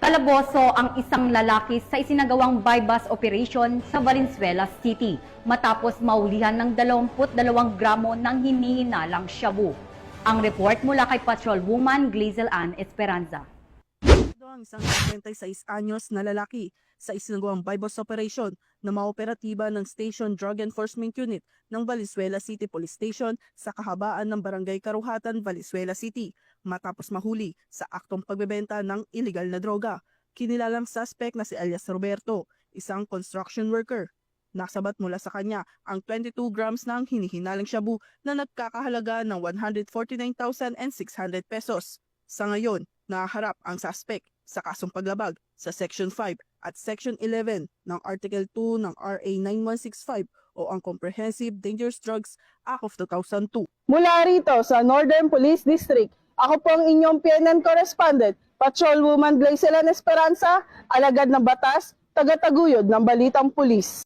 Kalaboso ang isang lalaki sa isinagawang buy-bust operation sa Valenzuela City matapos maulihan ng 22 gramo ng hinihinalang shabu. Ang report mula kay Patrolwoman Glazel Ann Esperanza. Ito ang isang 26 anyos na lalaki sa isinagawang buy-bust operation na maoperatiba ng Station Drug Enforcement Unit ng Valenzuela City Police Station sa kahabaan ng Barangay Karuhatan, Valenzuela City matapos mahuli sa aktong pagbebenta ng illegal na droga. Kinilalang suspect na si alias Roberto, isang construction worker. Nasabat mula sa kanya ang 22 grams ng hinihinalang shabu na nagkakahalaga ng 149,600 pesos. Sa ngayon, naharap ang suspect sa kasong paglabag sa Section 5 at Section 11 ng Article 2 ng RA 9165 o ang Comprehensive Dangerous Drugs Act of 2002. Mula rito sa Northern Police District, ako po ang inyong PNN correspondent, Patrolwoman Glazel Ann Esperanza, alagad ng batas, tagataguyod ng Balitang Pulis.